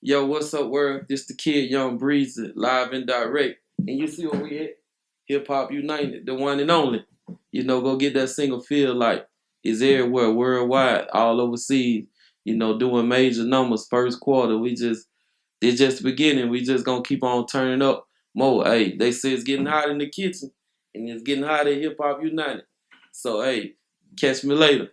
Yo, what's up, world? This the kid, Yung Brezzy, live and direct. And you see where we at? Hip Hop United, the one and only. Go get that single feel like it's everywhere, worldwide, all overseas. Doing major numbers first quarter. It's just the beginning. We just gonna keep on turning up more. Hey, they say it's getting hot in the kitchen, and it's getting hot at Hip Hop United. So hey, catch me later.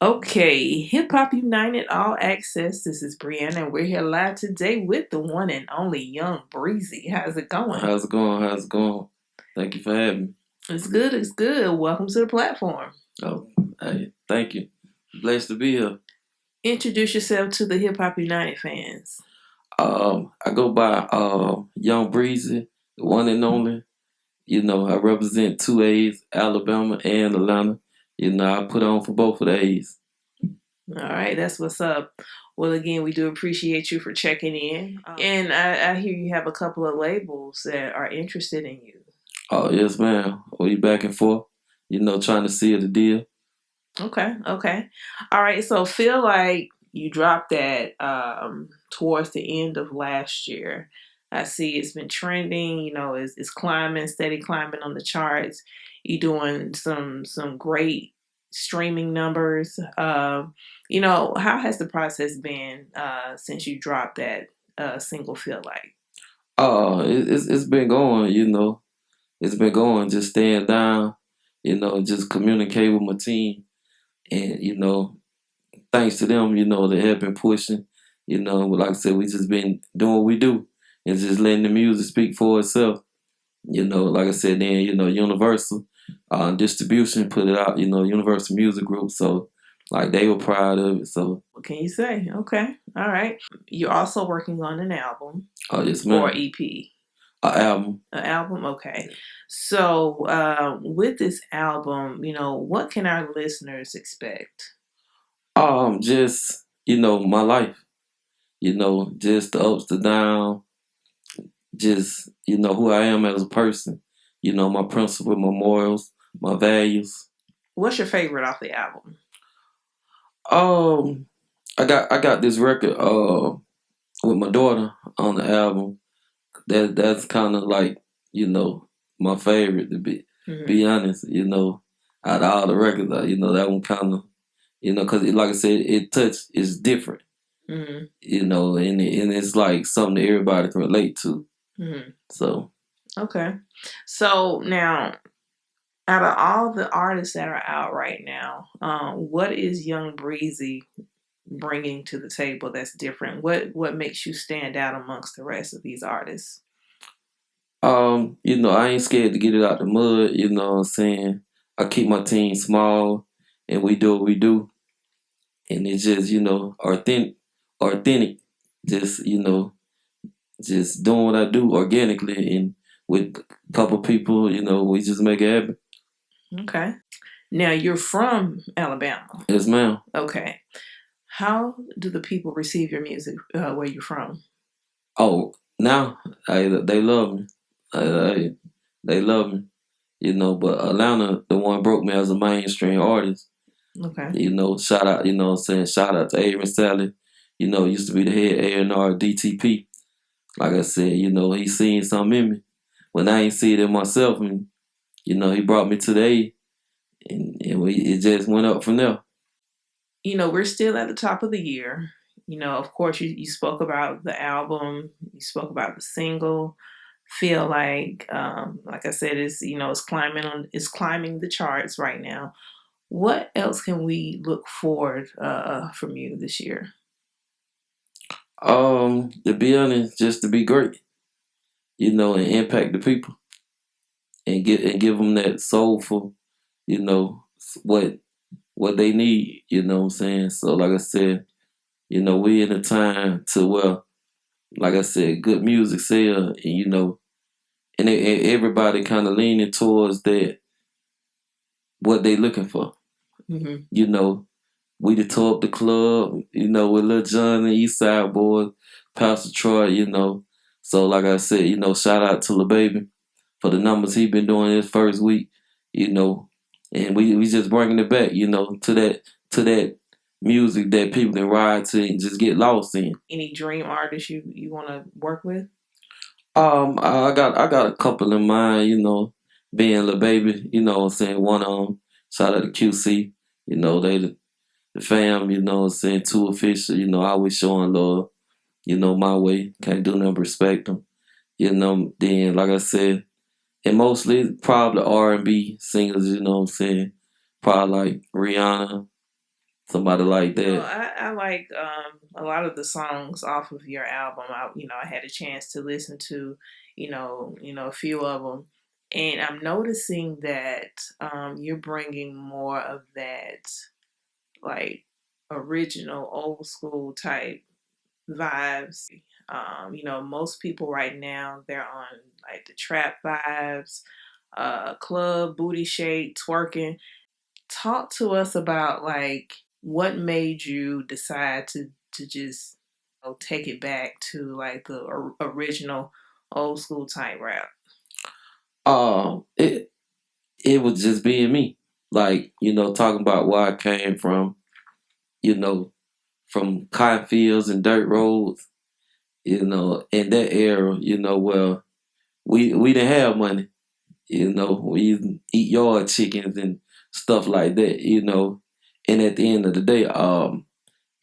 Okay, Hip Hop United All Access. This is Brianna, and we're here live today with the one and only Yung Brezzy. How's it going? How's it going? How's it going? Thank you for having me. It's good. It's good. Welcome to the platform. Oh, hey, thank you. Blessed to be here. Introduce yourself to the Hip Hop United fans. I go by Yung Brezzy, the one and only. I represent two A's, Alabama and Atlanta. I put on for both of the A's. All right, that's what's up. Well, again, we do appreciate you for checking in. And I hear you have a couple of labels that are interested in you. Oh, yes, ma'am. We back and forth, trying to seal the deal. Okay. All right, so feel like you dropped that towards the end of last year. I see it's been trending, it's climbing, steady climbing on the charts. You're doing some great streaming numbers. How has the process been since you dropped that single feel like? It's been going, It's been going, just staying down, just communicate with my team. And, thanks to them, they have been pushing. Like I said, we just been doing what we do and just letting the music speak for itself. Like I said, then, Universal Distribution put it out, Universal Music Group. So, like, they were proud of it. So, What can you say? Okay. All right. You're also working on an album oh, yes, or ma'am. EP. An album. An album? Okay. So, with this album, what can our listeners expect? Just, my life, just the ups, the downs, just, who I am as a person, my principles, my morals, my values. What's your favorite off the album? Um, I got this record with my daughter on the album. That's kind of like, my favorite to be honest. Out of all the records, that one kind of, because like I said, it touch is different. Mm-hmm. And it's like something that everybody can relate to. Mm-hmm. So Okay. So now, out of all the artists that are out right now, what is Yung Brezzy bringing to the table that's different? What makes you stand out amongst the rest of these artists? I ain't scared to get it out the mud, you know what I'm saying? I keep my team small and we do what we do. And it's just, authentic. Just, just doing what I do organically and with a couple people, we just make it happen. Okay. Now you're from Alabama. Yes, ma'am. Okay. How do the people receive your music where you're from? Oh, now they love me. They love me. But Atlanta, the one broke me as a mainstream artist. Okay. Shout out, what I'm saying? Shout out to Aaron Sally. Used to be the head A&R DTP. Like I said, he seen something in me. When I ain't see it in myself, and, he brought me to the A. And it just went up from there. We're still at the top of the year. Of course, you spoke about the album, you spoke about the single. Feel like I said, it's climbing the charts right now. What else can we look forward from you this year? To be honest, just to be great, and impact the people and give them that soulful, you know, what what they need, you know what I'm saying? So like I said, we in a time to where, like I said, good music sell and and everybody kind of leaning towards that what they looking for. Mm-hmm. You know, we done tore up the club, with Lil Jon and East Side Boys, Pastor Troy, So like I said, shout out to Lil Baby for the numbers he been doing his first week, and we just bringing it back, to that music that people can ride to and just get lost in. Any dream artists you want to work with? I got a couple in mind, being Lil Baby, what I'm saying. One of them, shout out to QC, they the fam, Too Official, always showing love, my way. Can't do nothing but respect them, Then, like I said, and mostly probably R&B singers, what I'm saying. Probably like Rihanna, somebody like Well, that. I like a lot of the songs off of your album. I had a chance to listen to, a few of them, and I'm noticing that you're bringing more of that like original old school type vibes. Most people right now they're on like the trap vibes, club booty shake, twerking. Talk to us about like what made you decide to just take it back to like the original old school type rap. It it was just being me, like talking about where I came from, you know, from cotton fields and dirt roads, in that era, where we didn't have money, we used to eat yard chickens and stuff like that, And at the end of the day,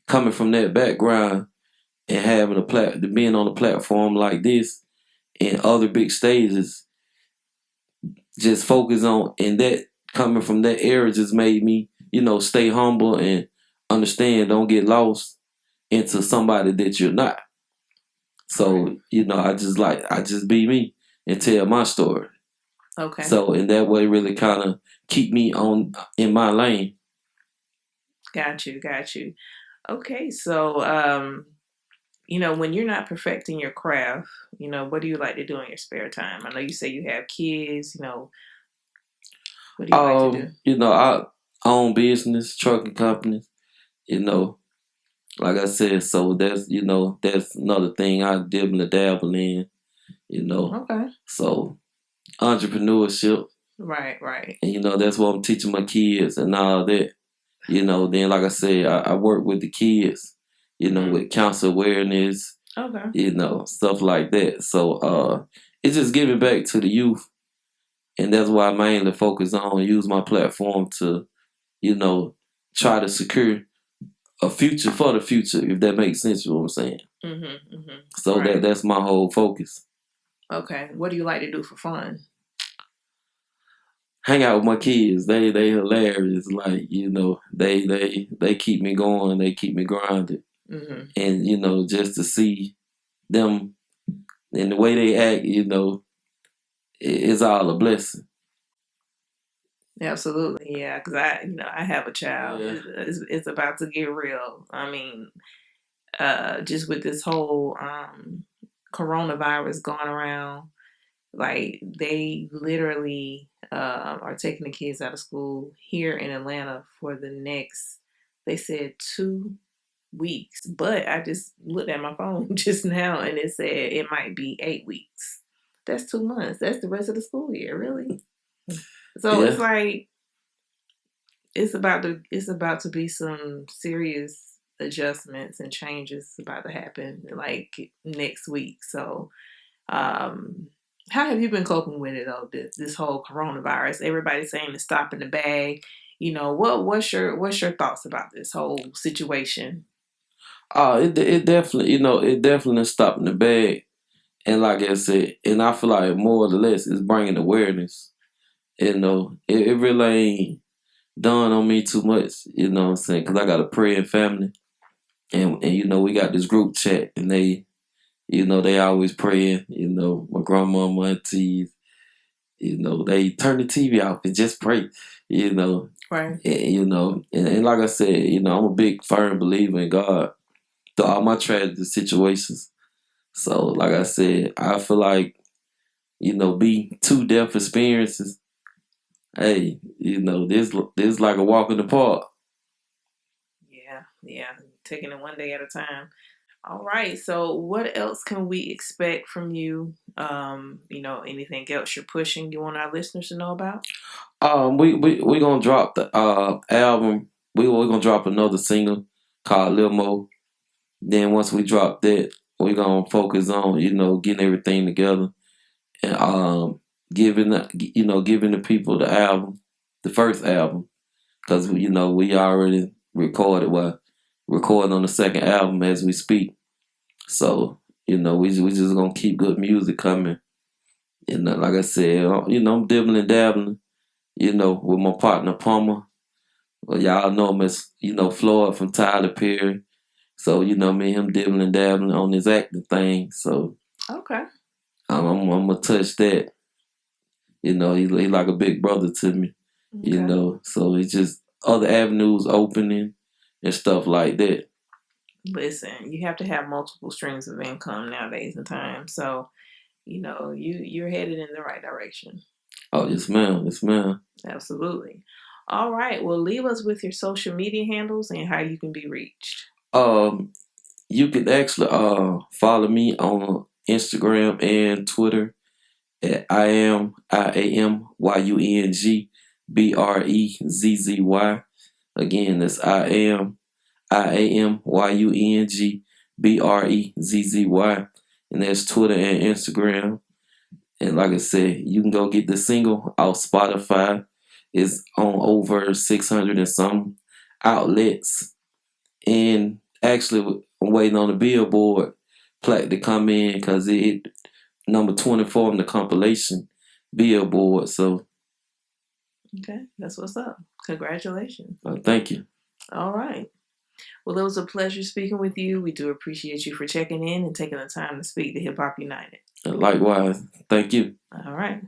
coming from that background and having being on a platform like this and other big stages, just focus on and that coming from that era just made me, stay humble and understand. Don't get lost into somebody that you're not. So, I just be me and tell my story. Okay. So in that way really kind of keep me on in my lane. Got you, got you. Okay, so when you're not perfecting your craft, what do you like to do in your spare time? I know you say you have kids, what do you like to do? I own business, trucking companies, you know, like I said, so that's another thing I dibble and dabble in, Okay. So entrepreneurship, Right, right. and that's what I'm teaching my kids and all that. Then like I said, I work with the kids, with council awareness, Okay. stuff like that. So it's just giving back to the youth, and that's why I mainly focus on use my platform to, you know, try to secure a future for the future, if that makes sense. You know what I'm saying? So Right. that's my whole focus. Okay. What do you like to do for fun? Hang out with my kids. They hilarious. Like they keep me going. They keep me grounded. And just to see them and the way they act, it's all a blessing. Absolutely, yeah. Because I have a child. Yeah. It's about to get real. I mean, just with this whole coronavirus going around, like they literally are taking the kids out of school here in Atlanta for the next. They said 2 weeks, but I just looked at my phone just now and it said it might be 8 weeks. That's 2 months. That's the rest of the school year, really. So it's Yeah. like it's about to be some serious adjustments and changes about to happen like next week. So how have you been coping with it though? This whole coronavirus, everybody's saying to stop in the bag. What's your thoughts about this whole situation? It definitely stopped in the bag. And like I said, and I feel like more or less it's bringing awareness. It really ain't done on me too much. You know what I'm saying? Because I got a praying family, and we got this group chat, and they always praying. My grandma, my aunties, they turn the TV off and just pray. Right. And like I said, I'm a big firm believer in God through all my tragic situations. So, like I said, I feel like be two death experiences. Hey, this like a walk in the park. Yeah, yeah. Taking it one day at a time. All right. So, what else can we expect from you? Anything else you're pushing you want our listeners to know about? We gonna drop the album. We're gonna drop another single called Lil Mo. Then once we drop that, we're gonna focus on getting everything together and giving the people the album, the first album, because we already recording on the second album as we speak. So we just gonna keep good music coming. And like I said, I'm dibbling and dabbling. With my partner Palmer. Well, y'all know him as Floyd from Tyler Perry. So me and him dibbling and dabbling on this acting thing. So Okay. I'm gonna touch that. He like a big brother to me. Okay. So it's just other avenues opening and stuff like that. Listen, you have to have multiple streams of income nowadays in time. So, you're headed in the right direction. Oh yes, ma'am. Yes, ma'am. Absolutely. All right. Well, leave us with your social media handles and how you can be reached. Um, you can actually follow me on Instagram and Twitter at IamYungBrezzy. Again, that's IamYungBrezzy. And that's Twitter and Instagram. And like I said, you can go get the single off Spotify. It's on over 600 and some outlets. And actually, I'm waiting on the Billboard plaque to come in because it number 24 on the compilation Billboard. So, Okay. That's what's up. Congratulations. thank you. All right. Well, it was a pleasure speaking with you. We do appreciate you for checking in and taking the time to speak to Hip Hop United. Likewise, thank you. All right.